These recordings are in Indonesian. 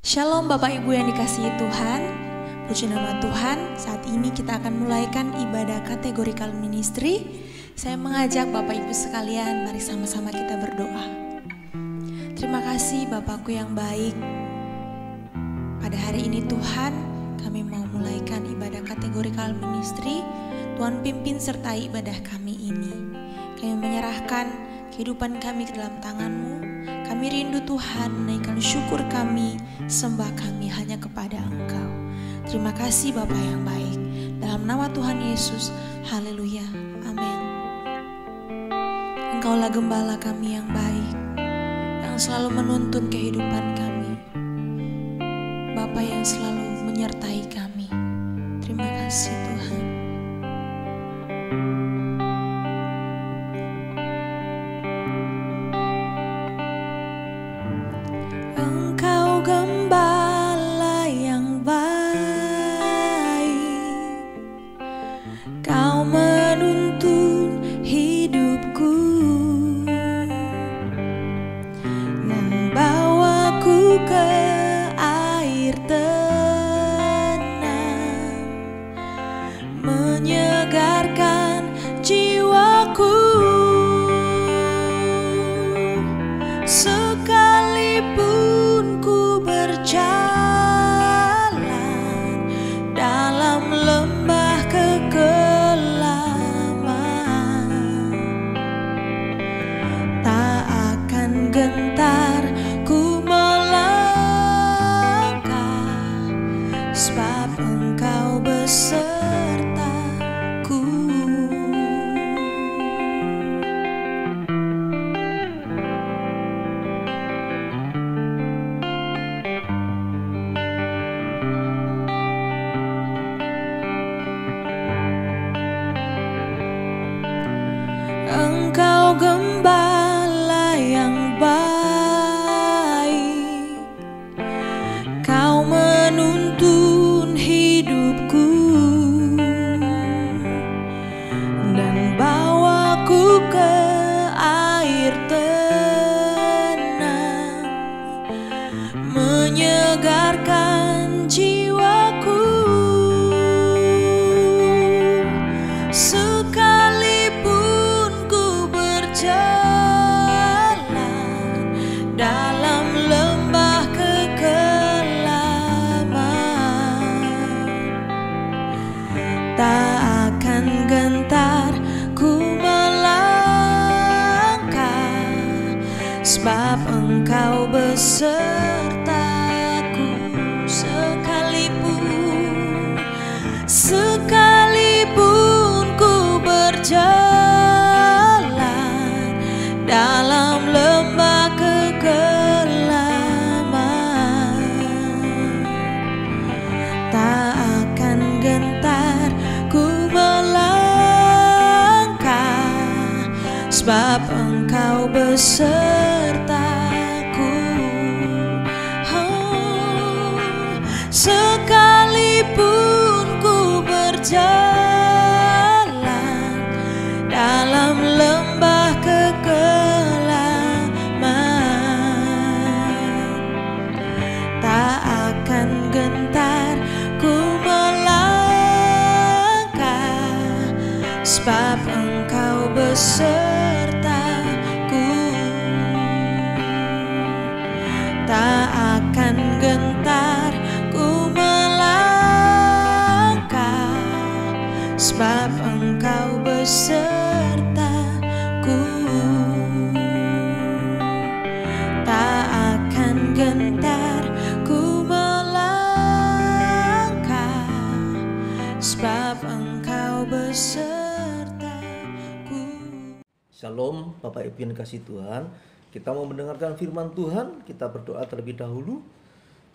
Shalom Bapak Ibu yang dikasihi Tuhan. Puji nama Tuhan. Saat ini kita akan mulaikan ibadah kategorikal ministry. Saya mengajak Bapak Ibu sekalian, mari sama-sama kita berdoa. Terima kasih Bapakku yang baik. Pada hari ini Tuhan, kami mau mulaikan ibadah kategorikal ministry. Tuhan pimpin sertai ibadah kami ini. Kami menyerahkan kehidupan kami ke dalam tangan-Mu. Kami rindu Tuhan, menaikkan syukur kami, sembah kami hanya kepada Engkau. Terima kasih Bapa yang baik. Dalam nama Tuhan Yesus, haleluya, amin. Engkaulah gembala kami yang baik, yang selalu menuntun kehidupan kami. Bapa yang selalu menyertai kami. Terima kasih Tuhan. Engkau gembala yang baik, Kau menuntun hidupku, membawaku ke air tenang, menyegarkan jiwaku. Sekalipun ku berjalan dalam lembah kekelaman, tak akan gentar ku melangkah, sebab Engkau besertaku. Engkau gembala yang baik, Kau menuntun hidupku, dan bawaku ke air tenang, menyegarkan jiwaku. Sekalipun ku berjalan dalam lembah kekelaman, tak akan gentar ku melangkah, sebab Engkau besertaku. Sekalipun ku berjalan dalam lembah kekelaman, tak akan gentar ku melangkah, sebab Engkau besertaku. Sekalipun ku berjalan dalam lembah kekelaman, tak akan gentar ku melangkah, sebab Engkau besertaku. Tak akan gentar ku melangkah, sebab Engkau besertaku. Tak akan gentar ku melangkah, sebab Engkau besertaku. Shalom Bapak Ibu yang dikasihi Tuhan. Kita mau mendengarkan firman Tuhan. Kita berdoa terlebih dahulu.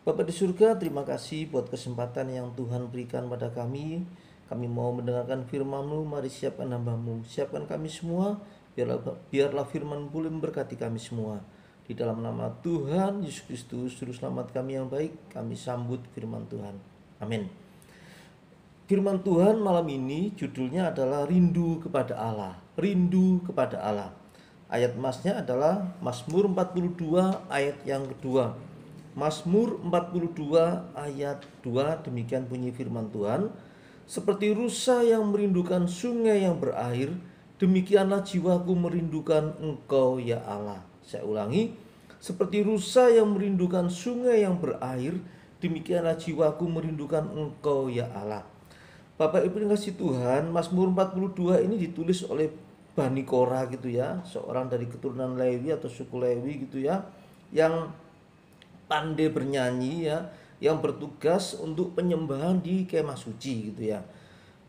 Bapa di surga, terima kasih buat kesempatan yang Tuhan berikan pada kami. Kami mau mendengarkan firman-Mu. Mari siapkan hamba-Mu, siapkan kami semua. Biarlah firman boleh memberkati kami semua. Di dalam nama Tuhan Yesus Kristus, Juru Selamat kami yang baik, kami sambut firman Tuhan. Amin. Firman Tuhan malam ini judulnya adalah Rindu kepada Allah. Rindu kepada Allah. Ayat masnya adalah Mazmur 42 ayat yang kedua. Mazmur 42 ayat 2, demikian bunyi firman Tuhan. Seperti rusa yang merindukan sungai yang berair, demikianlah jiwaku merindukan Engkau ya Allah. Saya ulangi, seperti rusa yang merindukan sungai yang berair, demikianlah jiwaku merindukan Engkau ya Allah. Bapak Ibu yang kasih Tuhan, Mazmur 42 ini ditulis oleh Bani Korah gitu ya, seorang dari keturunan Lewi atau suku Lewi gitu ya, yang pandai bernyanyi ya, yang bertugas untuk penyembahan di kemah suci gitu ya.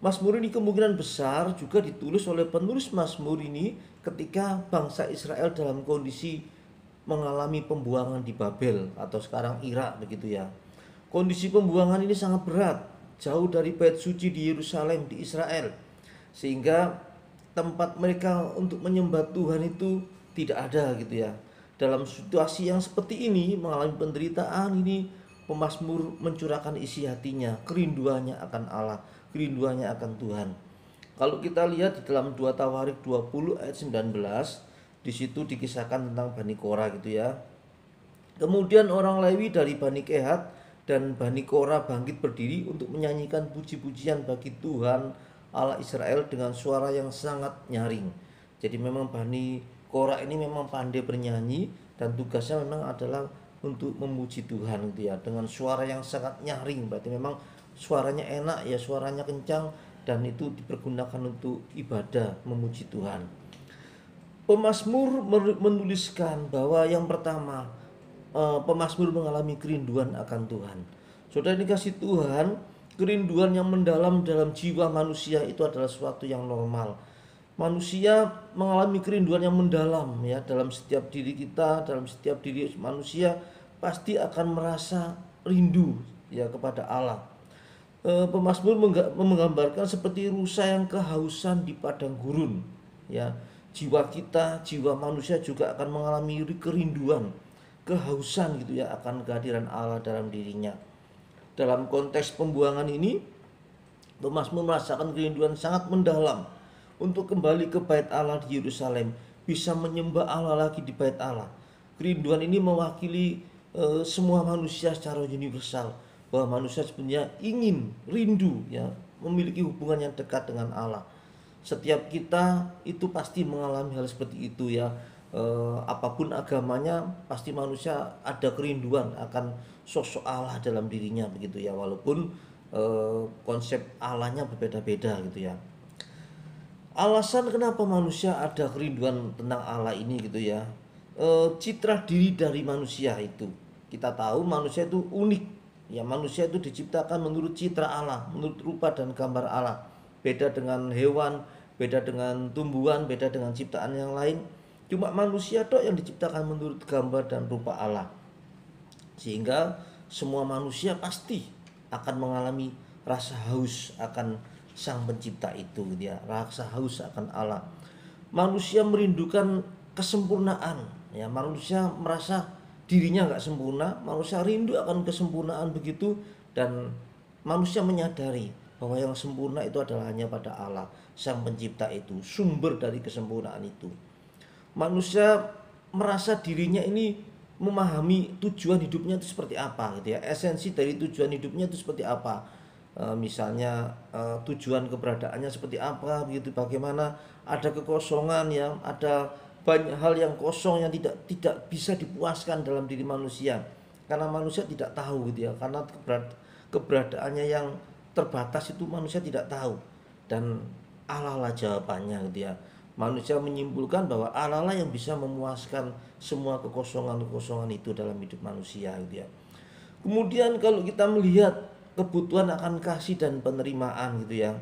Mazmur ini kemungkinan besar juga ditulis oleh penulis Mazmur ini ketika bangsa Israel dalam kondisi mengalami pembuangan di Babel atau sekarang Irak begitu ya. Kondisi pembuangan ini sangat berat, jauh dari bait suci di Yerusalem di Israel, sehingga tempat mereka untuk menyembah Tuhan itu tidak ada gitu ya. Dalam situasi yang seperti ini, mengalami penderitaan ini, pemazmur mencurahkan isi hatinya, kerinduannya akan Allah, kerinduannya akan Tuhan. Kalau kita lihat di dalam 2 Tawarik 20 ayat 19, di situ dikisahkan tentang Bani Korah gitu ya. Kemudian orang Lewi dari Bani Kehat dan Bani Korah bangkit berdiri untuk menyanyikan puji-pujian bagi Tuhan Allah Israel dengan suara yang sangat nyaring. Jadi memang Bani Korah ini memang pandai bernyanyi dan tugasnya memang adalah untuk memuji Tuhan gitu ya, dengan suara yang sangat nyaring. Berarti memang suaranya enak ya, suaranya kencang, dan itu dipergunakan untuk ibadah memuji Tuhan. Pemazmur menuliskan bahwa yang pertama, pemazmur mengalami kerinduan akan Tuhan. Saudara dikasih Tuhan, kerinduan yang mendalam dalam jiwa manusia itu adalah sesuatu yang normal. Manusia mengalami kerinduan yang mendalam ya, dalam setiap diri kita, dalam setiap diri manusia pasti akan merasa rindu ya kepada Allah. Pemazmur menggambarkan seperti rusa yang kehausan di padang gurun ya. Jiwa kita, jiwa manusia juga akan mengalami kerinduan, kehausan gitu ya akan kehadiran Allah dalam dirinya. Dalam konteks pembuangan ini, pemazmur merasakan kerinduan sangat mendalam untuk kembali ke bait Allah di Yerusalem, bisa menyembah Allah lagi di bait Allah. Kerinduan ini mewakili semua manusia secara universal, bahwa manusia sebenarnya ingin, rindu ya, memiliki hubungan yang dekat dengan Allah. Setiap kita itu pasti mengalami hal seperti itu ya. Apapun agamanya, pasti manusia ada kerinduan akan sosok Allah dalam dirinya begitu ya, walaupun konsep Allahnya berbeda-beda gitu ya. Alasan kenapa manusia ada kerinduan tentang Allah ini gitu ya, citra diri dari manusia itu, kita tahu manusia itu unik ya, manusia itu diciptakan menurut citra Allah, menurut rupa dan gambar Allah, beda dengan hewan, beda dengan tumbuhan, beda dengan ciptaan yang lain. Cuma manusia tok yang diciptakan menurut gambar dan rupa Allah. Sehingga semua manusia pasti akan mengalami rasa haus akan Sang Pencipta itu gitu ya, rasa haus akan Allah. Manusia merindukan kesempurnaan ya, manusia merasa dirinya nggak sempurna, manusia rindu akan kesempurnaan begitu, dan manusia menyadari bahwa yang sempurna itu adalah hanya pada Allah, Sang Pencipta itu, sumber dari kesempurnaan itu. Manusia merasa dirinya ini memahami tujuan hidupnya itu seperti apa gitu ya, esensi dari tujuan hidupnya itu seperti apa, misalnya tujuan keberadaannya seperti apa begitu, bagaimana ada kekosongan ya, ada banyak hal yang kosong yang tidak bisa dipuaskan dalam diri manusia karena manusia tidak tahu gitu ya, karena keberadaannya yang terbatas itu manusia tidak tahu, dan Allah lah jawabannya gitu ya. Manusia menyimpulkan bahwa Allah lah yang bisa memuaskan semua kekosongan-kekosongan itu dalam hidup manusia gitu ya. Kemudian kalau kita melihat kebutuhan akan kasih dan penerimaan gitu ya,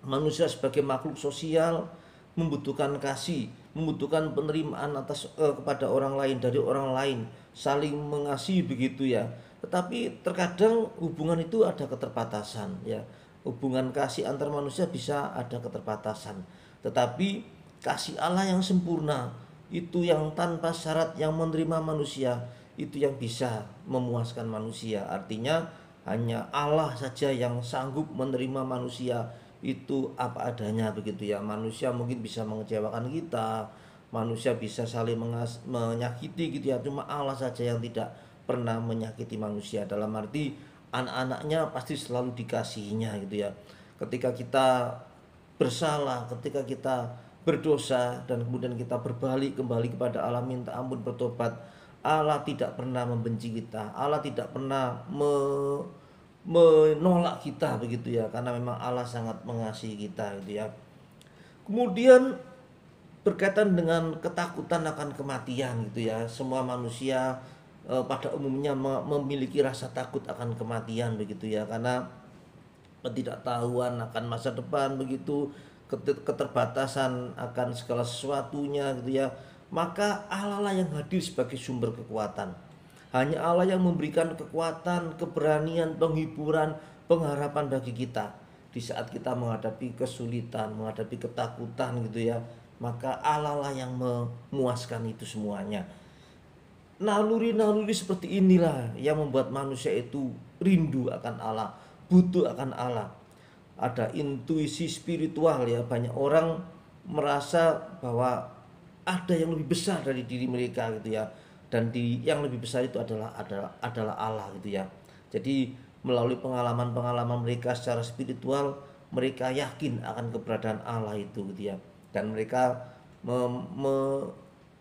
manusia sebagai makhluk sosial membutuhkan kasih, membutuhkan penerimaan atas kepada orang lain, dari orang lain, saling mengasihi begitu ya. Tetapi terkadang hubungan itu ada keterbatasan ya. Hubungan kasih antar manusia bisa ada keterbatasan. Tetapi kasih Allah yang sempurna, itu yang tanpa syarat, yang menerima manusia, itu yang bisa memuaskan manusia. Artinya hanya Allah saja yang sanggup menerima manusia itu apa adanya begitu ya. Manusia mungkin bisa mengecewakan kita, manusia bisa saling menyakiti gitu ya, cuma Allah saja yang tidak pernah menyakiti manusia, dalam arti anak-anaknya pasti selalu dikasihinya gitu ya. Ketika kita bersalah, ketika kita berdosa dan kemudian kita berbalik kembali kepada Allah, minta ampun, bertobat, Allah tidak pernah membenci kita, Allah tidak pernah menolak kita begitu ya, karena memang Allah sangat mengasihi kita gitu ya. Kemudian berkaitan dengan ketakutan akan kematian gitu ya. Semua manusia pada umumnya memiliki rasa takut akan kematian begitu ya, karena ketidaktahuan akan masa depan begitu, keterbatasan akan segala sesuatunya gitu ya. Maka Allah lah yang hadir sebagai sumber kekuatan. Hanya Allah yang memberikan kekuatan, keberanian, penghiburan, pengharapan bagi kita di saat kita menghadapi kesulitan, menghadapi ketakutan gitu ya. Maka Allah lah yang memuaskan itu semuanya. Naluri-naluri seperti inilah yang membuat manusia itu rindu akan Allah, butuh akan Allah. Ada intuisi spiritual ya, banyak orang merasa bahwa ada yang lebih besar dari diri mereka gitu ya, dan yang lebih besar itu adalah Allah gitu ya. Jadi melalui pengalaman-pengalaman mereka secara spiritual, mereka yakin akan keberadaan Allah itu gitu ya, dan mereka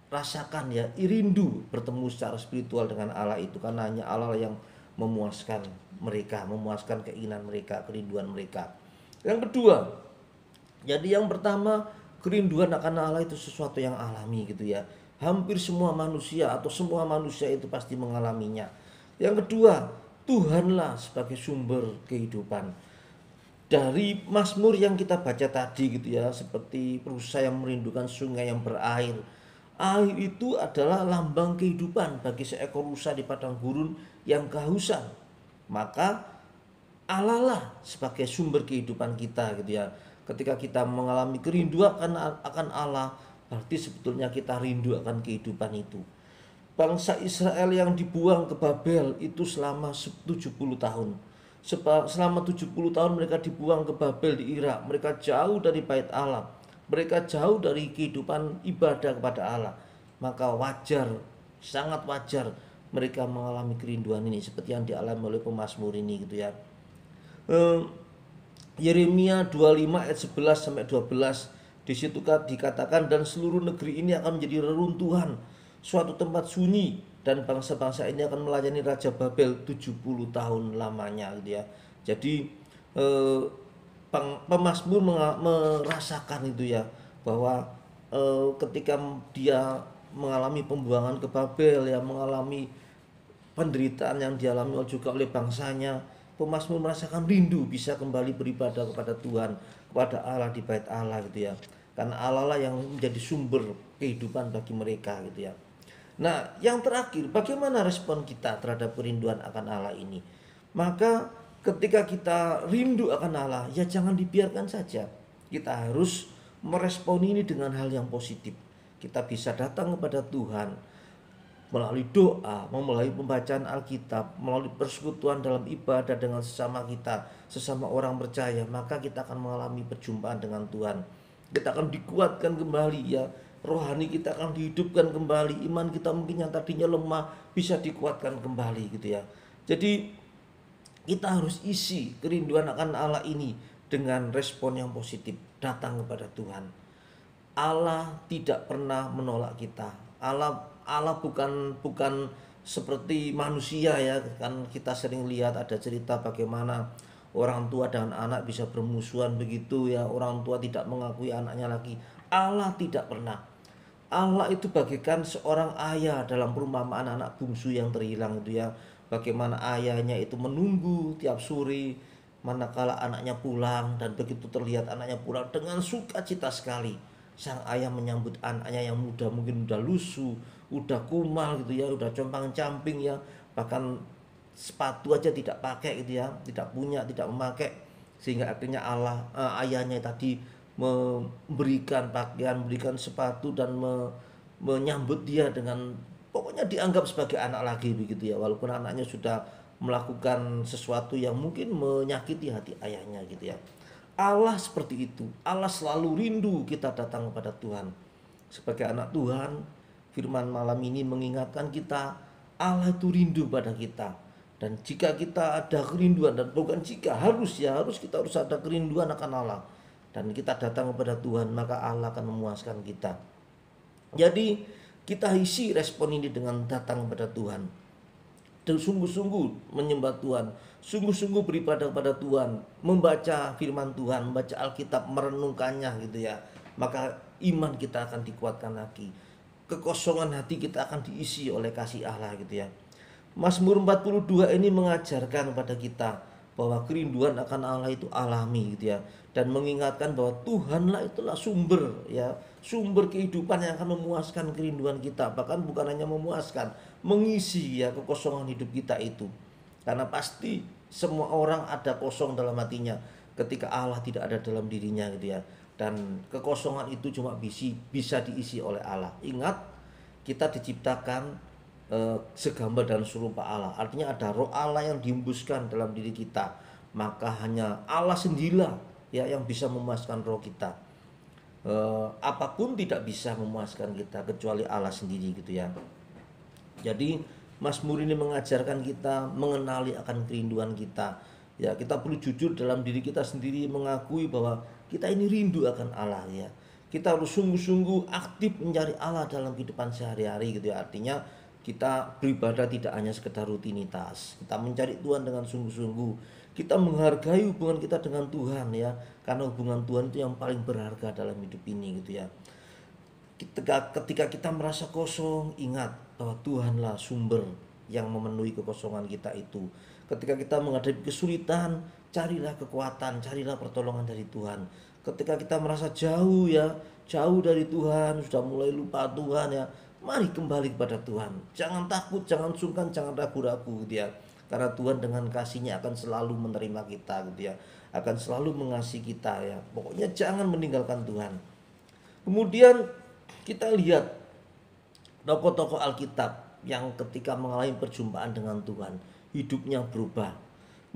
merasakan ya, rindu bertemu secara spiritual dengan Allah itu, karena hanya Allah yang memuaskan mereka, memuaskan keinginan mereka, kerinduan mereka. Yang kedua, jadi yang pertama, kerinduan akan Allah itu sesuatu yang alami gitu ya. Hampir semua manusia atau semua manusia itu pasti mengalaminya. Yang kedua, Tuhanlah sebagai sumber kehidupan. Dari Mazmur yang kita baca tadi gitu ya, seperti rusa yang merindukan sungai yang berair. Air itu adalah lambang kehidupan bagi seekor rusa di padang gurun yang kehausan. Maka Allah lah sebagai sumber kehidupan kita gitu ya. Ketika kita mengalami kerinduan akan Allah, berarti sebetulnya kita rindu akan kehidupan itu. Bangsa Israel yang dibuang ke Babel itu selama 70 tahun. Selama 70 tahun mereka dibuang ke Babel di Irak. Mereka jauh dari bait Allah. Mereka jauh dari kehidupan ibadah kepada Allah. Maka wajar, sangat wajar mereka mengalami kerinduan ini, seperti yang dialami oleh pemazmur ini gitu ya. Yeremia 25 ayat 11 sampai 12, di situ dikatakan, dan seluruh negeri ini akan menjadi reruntuhan, suatu tempat sunyi, dan bangsa-bangsa ini akan melayani Raja Babel 70 tahun lamanya gitu ya. Jadi pemazmur merasakan itu ya, bahwa ketika dia mengalami pembuangan ke Babel ya, mengalami penderitaan yang dialami juga oleh bangsanya, pemazmur merasakan rindu bisa kembali beribadah kepada Tuhan, kepada Allah di bait Allah gitu ya. Karena Allah lah yang menjadi sumber kehidupan bagi mereka gitu ya. Nah, yang terakhir, bagaimana respon kita terhadap kerinduan akan Allah ini? Maka ketika kita rindu akan Allah, ya jangan dibiarkan saja. Kita harus merespon ini dengan hal yang positif. Kita bisa datang kepada Tuhan melalui doa, melalui pembacaan Alkitab, melalui persekutuan dalam ibadah dengan sesama kita, sesama orang percaya. Maka kita akan mengalami perjumpaan dengan Tuhan. Kita akan dikuatkan kembali ya, rohani kita akan dihidupkan kembali, iman kita mungkin yang tadinya lemah bisa dikuatkan kembali gitu ya. Jadi kita harus isi kerinduan akan Allah ini dengan respon yang positif, datang kepada Tuhan. Allah tidak pernah menolak kita. Allah bukan seperti manusia ya, kan kita sering lihat ada cerita bagaimana orang tua dan anak bisa bermusuhan begitu ya, orang tua tidak mengakui anaknya lagi. Allah tidak pernah. Allah itu bagaikan seorang ayah dalam perumpamaan anak bungsu yang terhilang itu ya. Bagaimana ayahnya itu menunggu tiap sore manakala anaknya pulang, dan begitu terlihat anaknya pulang dengan sukacita sekali. Sang ayah menyambut anaknya yang muda, mungkin udah lusuh, udah kumal gitu ya, udah compang-camping ya, bahkan sepatu aja tidak pakai gitu ya, tidak punya, tidak memakai, sehingga akhirnya ayahnya tadi memberikan pakaian, memberikan sepatu, dan menyambut dia dengan pokoknya dianggap sebagai anak lagi begitu ya, walaupun anaknya sudah melakukan sesuatu yang mungkin menyakiti hati ayahnya gitu ya. Allah seperti itu. Allah selalu rindu kita datang kepada Tuhan. Sebagai anak Tuhan, firman malam ini mengingatkan kita, Allah itu rindu pada kita. Dan jika kita ada kerinduan, dan bukan jika, harus kita harus ada kerinduan akan Allah, dan kita datang kepada Tuhan, maka Allah akan memuaskan kita. Jadi kita isi respon ini dengan datang kepada Tuhan, dan sungguh-sungguh menyembah Tuhan, sungguh-sungguh beribadah kepada Tuhan, membaca firman Tuhan, membaca Alkitab, merenungkannya gitu ya. Maka iman kita akan dikuatkan lagi, kekosongan hati kita akan diisi oleh kasih Allah gitu ya. Mazmur 42 ini mengajarkan kepada kita bahwa kerinduan akan Allah itu alami gitu ya, dan mengingatkan bahwa Tuhanlah itulah sumber ya, sumber kehidupan yang akan memuaskan kerinduan kita, bahkan bukan hanya memuaskan, mengisi ya kekosongan hidup kita itu. Karena pasti semua orang ada kosong dalam hatinya ketika Allah tidak ada dalam dirinya gitu ya. Dan kekosongan itu cuma bisa diisi oleh Allah. Ingat, kita diciptakan segambar dan serupa Allah. Artinya ada roh Allah yang dihembuskan dalam diri kita. Maka hanya Allah sendirilah ya yang bisa memuaskan roh kita. Apapun tidak bisa memuaskan kita kecuali Allah sendiri gitu ya. Jadi Mazmur ini mengajarkan kita mengenali akan kerinduan kita. Ya, kita perlu jujur dalam diri kita sendiri, mengakui bahwa kita ini rindu akan Allah ya. Kita harus sungguh-sungguh aktif mencari Allah dalam kehidupan sehari-hari gitu ya. Artinya kita beribadah tidak hanya sekedar rutinitas. Kita mencari Tuhan dengan sungguh-sungguh. Kita menghargai hubungan kita dengan Tuhan ya. Karena hubungan Tuhan itu yang paling berharga dalam hidup ini gitu ya. Ketika kita merasa kosong, ingat bahwa Tuhanlah sumber yang memenuhi kekosongan kita itu. Ketika kita menghadapi kesulitan, carilah kekuatan, carilah pertolongan dari Tuhan. Ketika kita merasa jauh ya, jauh dari Tuhan, sudah mulai lupa Tuhan ya, mari kembali kepada Tuhan. Jangan takut, jangan sungkan, jangan ragu-ragu gitu ya. Karena Tuhan dengan kasih-Nya akan selalu menerima kita gitu ya. Akan selalu mengasihi kita ya. Pokoknya jangan meninggalkan Tuhan. Kemudian kita lihat tokoh-tokoh Alkitab yang ketika mengalami perjumpaan dengan Tuhan, hidupnya berubah.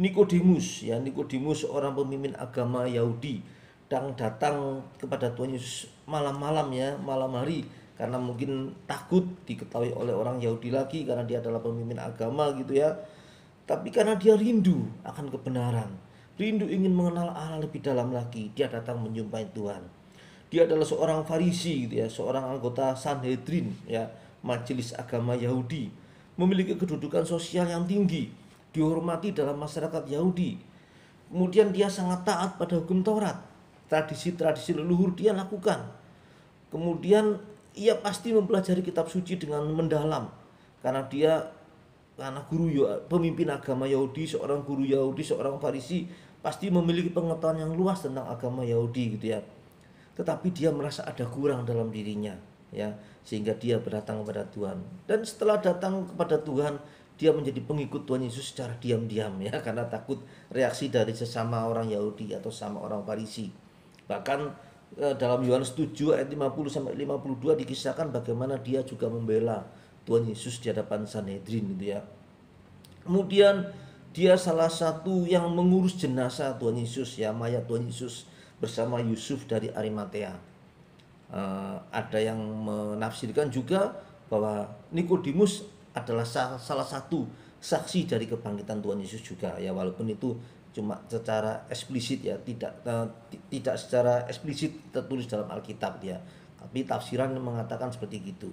Nikodemus ya, Nikodemus seorang pemimpin agama Yahudi yang datang kepada Tuhan Yesus malam-malam ya, malam hari, karena mungkin takut diketahui oleh orang Yahudi lagi karena dia adalah pemimpin agama gitu ya. Tapi karena dia rindu akan kebenaran, rindu ingin mengenal Allah lebih dalam lagi, dia datang menjumpai Tuhan. Dia adalah seorang Farisi gitu ya, seorang anggota Sanhedrin ya, majelis agama Yahudi, memiliki kedudukan sosial yang tinggi, dihormati dalam masyarakat Yahudi. Kemudian dia sangat taat pada hukum Taurat, tradisi-tradisi leluhur dia lakukan. Kemudian ia pasti mempelajari kitab suci dengan mendalam, karena pemimpin agama Yahudi, seorang guru Yahudi, seorang Farisi, pasti memiliki pengetahuan yang luas tentang agama Yahudi gitu ya. Tetapi dia merasa ada kurang dalam dirinya ya, sehingga dia berdatang kepada Tuhan. Dan setelah datang kepada Tuhan, dia menjadi pengikut Tuhan Yesus secara diam-diam ya, karena takut reaksi dari sesama orang Yahudi atau sama orang Farisi. Bahkan dalam Yohanes 7 ayat 50 sampai 52 dikisahkan bagaimana dia juga membela Tuhan Yesus di hadapan Sanhedrin gitu ya. Kemudian dia salah satu yang mengurus jenazah Tuhan Yesus ya, mayat Tuhan Yesus bersama Yusuf dari Arimatea. Ada yang menafsirkan juga bahwa Nikodemus adalah salah satu saksi dari kebangkitan Tuhan Yesus juga ya, walaupun itu cuma secara eksplisit ya, tidak secara eksplisit tertulis dalam Alkitab ya, tapi tafsiran mengatakan seperti itu.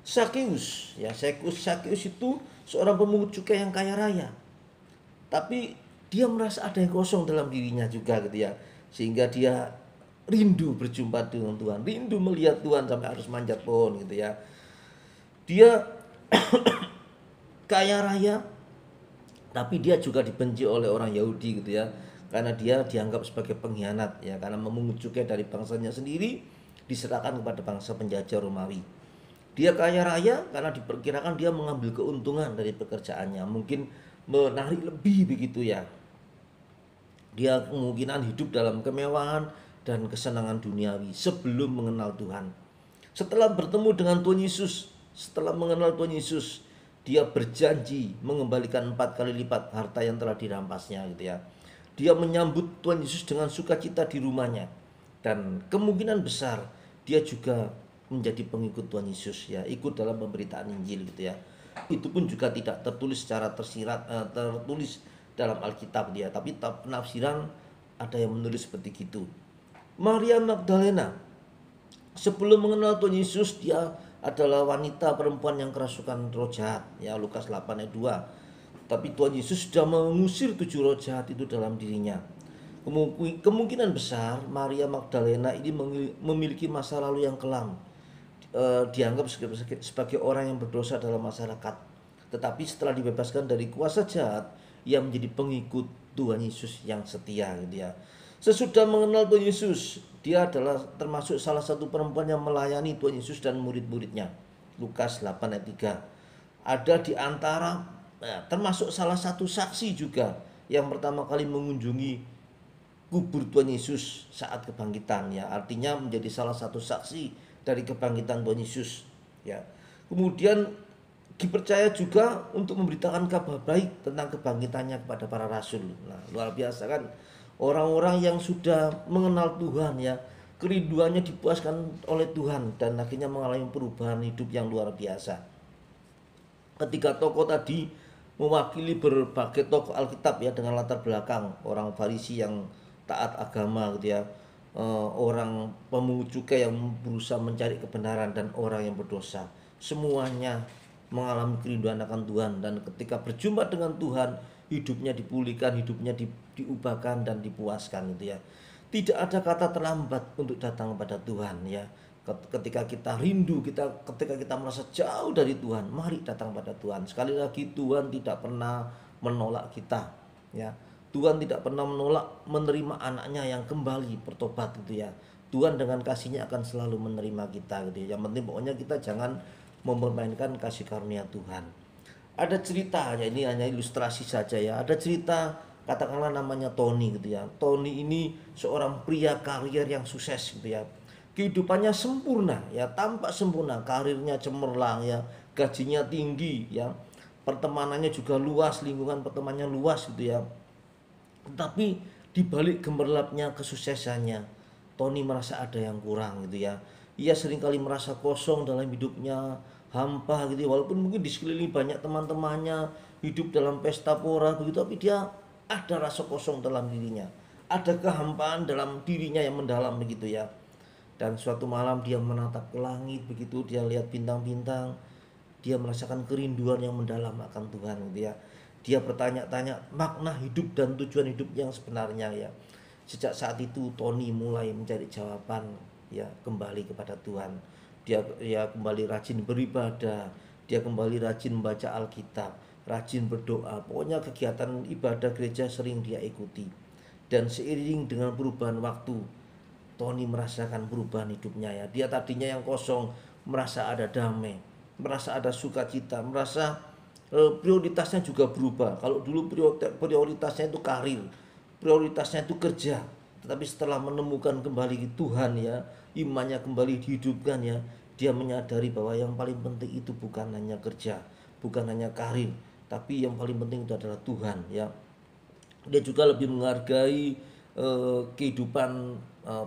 Sakeus ya, Sakeus itu seorang pemungut cukai yang kaya raya, tapi dia merasa ada yang kosong dalam dirinya juga gitu ya, sehingga dia rindu berjumpa dengan Tuhan, rindu melihat Tuhan sampai harus manjat pohon gitu ya. Dia kaya raya, tapi dia juga dibenci oleh orang Yahudi gitu ya, karena dia dianggap sebagai pengkhianat ya, karena memungut cukai dari bangsanya sendiri diserahkan kepada bangsa penjajah Romawi. Dia kaya raya karena diperkirakan dia mengambil keuntungan dari pekerjaannya, mungkin menarik lebih begitu ya. Dia kemungkinan hidup dalam kemewahan dan kesenangan duniawi sebelum mengenal Tuhan. Setelah bertemu dengan Tuhan Yesus, setelah mengenal Tuhan Yesus, dia berjanji mengembalikan 4 kali lipat harta yang telah dirampasnya gitu ya. Dia menyambut Tuhan Yesus dengan sukacita di rumahnya, dan kemungkinan besar dia juga menjadi pengikut Tuhan Yesus ya, ikut dalam pemberitaan Injil gitu ya. Itu pun juga tidak tertulis secara tertulis dalam Alkitab dia, tapi penafsiran ada yang menulis seperti itu. Maria Magdalena, sebelum mengenal Tuhan Yesus, dia adalah wanita perempuan yang kerasukan roh jahat, ya, Lukas 8 ayat 2. Tapi Tuhan Yesus sudah mengusir 7 roh jahat itu dalam dirinya. Kemungkinan besar Maria Magdalena ini memiliki masa lalu yang kelam, dianggap sebagai orang yang berdosa dalam masyarakat. Tetapi setelah dibebaskan dari kuasa jahat, ia menjadi pengikut Tuhan Yesus yang setia, gitu ya. Sesudah mengenal Tuhan Yesus, dia adalah termasuk salah satu perempuan yang melayani Tuhan Yesus dan murid-muridnya. Lukas 8 ayat 3. Ada di antara, termasuk salah satu saksi juga yang pertama kali mengunjungi kubur Tuhan Yesus saat kebangkitan, ya. Artinya menjadi salah satu saksi dari kebangkitan Tuhan Yesus, ya. Kemudian dipercaya juga untuk memberitakan kabar baik tentang kebangkitannya kepada para rasul. Nah, luar biasa kan, orang-orang yang sudah mengenal Tuhan, ya, kerinduannya dipuaskan oleh Tuhan dan akhirnya mengalami perubahan hidup yang luar biasa. Ketiga tokoh tadi mewakili berbagai tokoh Alkitab, ya, dengan latar belakang orang Farisi yang taat agama, gitu ya, orang pemungut cukai yang berusaha mencari kebenaran, dan orang yang berdosa. Semuanya mengalami kerinduan akan Tuhan, dan ketika berjumpa dengan Tuhan, hidupnya dipulihkan, hidupnya diubahkan dan dipuaskan, gitu ya. Tidak ada kata terlambat untuk datang kepada Tuhan, ya. Ketika kita rindu, ketika kita merasa jauh dari Tuhan, mari datang pada Tuhan. Sekali lagi, Tuhan tidak pernah menolak kita, ya. Tuhan tidak pernah menolak menerima anaknya yang kembali bertobat, gitu ya. Tuhan dengan kasihnya akan selalu menerima kita, gitu ya. Yang penting pokoknya kita jangan mempermainkan kasih karunia Tuhan. Ada cerita, ya, ini hanya ilustrasi saja, ya. Ada cerita, katakanlah namanya Tony, gitu ya. Tony ini seorang pria karier yang sukses, gitu ya. Kehidupannya sempurna, ya, tampak sempurna, karirnya cemerlang, ya, gajinya tinggi, ya. Pertemanannya juga luas, lingkungan pertemanannya luas, gitu ya. Tapi di balik gemerlapnya kesuksesannya, Tony merasa ada yang kurang, gitu ya. Ia seringkali merasa kosong dalam hidupnya, hampa, gitu ya. Walaupun mungkin di sekeliling banyak teman-temannya, hidup dalam pesta pora begitu, tapi dia ada rasa kosong dalam dirinya. Ada kehampaan dalam dirinya yang mendalam, begitu ya. Dan suatu malam dia menatap ke langit, begitu dia lihat bintang-bintang, dia merasakan kerinduan yang mendalam akan Tuhan, gitu ya. Dia bertanya-tanya makna hidup dan tujuan hidup yang sebenarnya, ya. Sejak saat itu Tony mulai mencari jawaban, ya, kembali kepada Tuhan. Dia kembali rajin beribadah, dia kembali rajin membaca Alkitab, rajin berdoa. Pokoknya kegiatan ibadah gereja sering dia ikuti. Dan seiring dengan perubahan waktu, Tony merasakan perubahan hidupnya, ya. Dia tadinya yang kosong merasa ada damai, merasa ada sukacita, merasa prioritasnya juga berubah. Kalau dulu prioritasnya itu karir, prioritasnya itu kerja, tetapi setelah menemukan kembali Tuhan, ya, imannya kembali dihidupkan, ya, dia menyadari bahwa yang paling penting itu bukan hanya kerja, bukan hanya karir, tapi yang paling penting itu adalah Tuhan, ya. Dia juga lebih menghargai kehidupan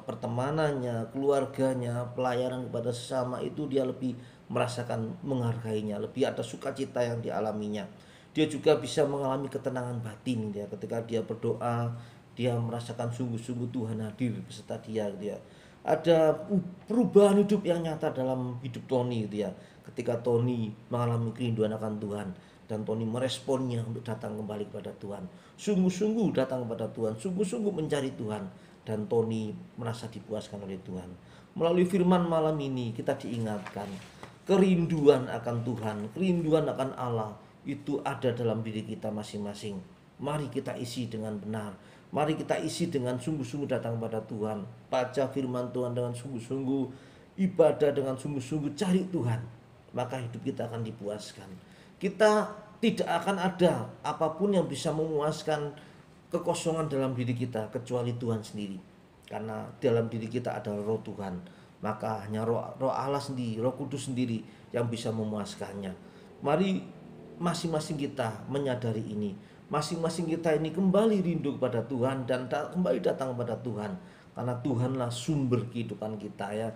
pertemanannya, keluarganya, pelayanan kepada sesama, itu dia lebih merasakan menghargainya, lebih ada sukacita yang dialaminya. Dia juga bisa mengalami ketenangan batin, ya, ketika dia berdoa, dia merasakan sungguh-sungguh Tuhan hadir beserta dia, gitu ya. Ada perubahan hidup yang nyata dalam hidup Tony, gitu ya. Ketika Tony mengalami kerinduan akan Tuhan, dan Tony meresponnya untuk datang kembali kepada Tuhan, sungguh-sungguh datang kepada Tuhan, sungguh-sungguh mencari Tuhan, dan Tony merasa dipuaskan oleh Tuhan. Melalui firman malam ini kita diingatkan, kerinduan akan Tuhan, kerinduan akan Allah itu ada dalam diri kita masing-masing. Mari kita isi dengan benar, mari kita isi dengan sungguh-sungguh datang kepada Tuhan, baca firman Tuhan dengan sungguh-sungguh, ibadah dengan sungguh-sungguh, cari Tuhan, maka hidup kita akan dipuaskan. Kita tidak akan ada apapun yang bisa memuaskan kekosongan dalam diri kita kecuali Tuhan sendiri. Karena dalam diri kita ada roh Tuhan, maka hanya roh Allah sendiri, Roh Kudus sendiri yang bisa memuaskannya. Mari masing-masing kita menyadari ini. Masing-masing kita ini kembali rindu kepada Tuhan dan kembali datang kepada Tuhan. Karena Tuhanlah sumber kehidupan kita, ya.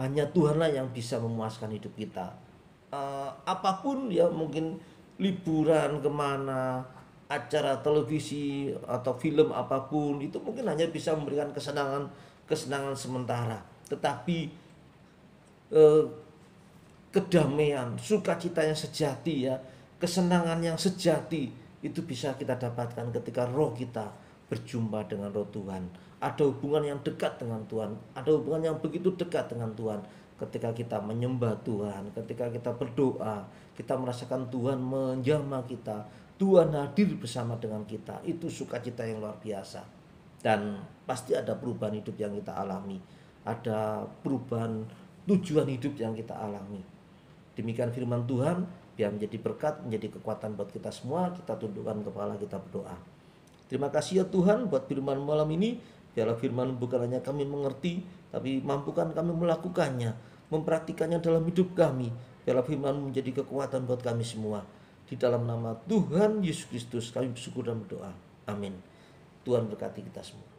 Hanya Tuhanlah yang bisa memuaskan hidup kita. apapun ya, mungkin liburan kemana, acara televisi atau film apapun, itu mungkin hanya bisa memberikan kesenangan sementara. Tetapi kedamaian, sukacita yang sejati ya, kesenangan yang sejati itu bisa kita dapatkan ketika roh kita berjumpa dengan roh Tuhan. Ada hubungan yang dekat dengan Tuhan, ada hubungan yang begitu dekat dengan Tuhan. Ketika kita menyembah Tuhan, ketika kita berdoa, kita merasakan Tuhan menjamah kita, Tuhan hadir bersama dengan kita. Itu sukacita yang luar biasa. Dan pasti ada perubahan hidup yang kita alami, ada perubahan tujuan hidup yang kita alami. Demikian firman Tuhan, biar menjadi berkat, menjadi kekuatan buat kita semua. Kita tundukkan kepala, kita berdoa. Terima kasih ya Tuhan buat firman malam ini. Biarlah firman bukan hanya kami mengerti, tapi mampukan kami melakukannya, mempraktikannya dalam hidup kami. Biarlah firman menjadi kekuatan buat kami semua. Di dalam nama Tuhan Yesus Kristus kami bersyukur dan berdoa. Amin. Tuhan berkati kita semua.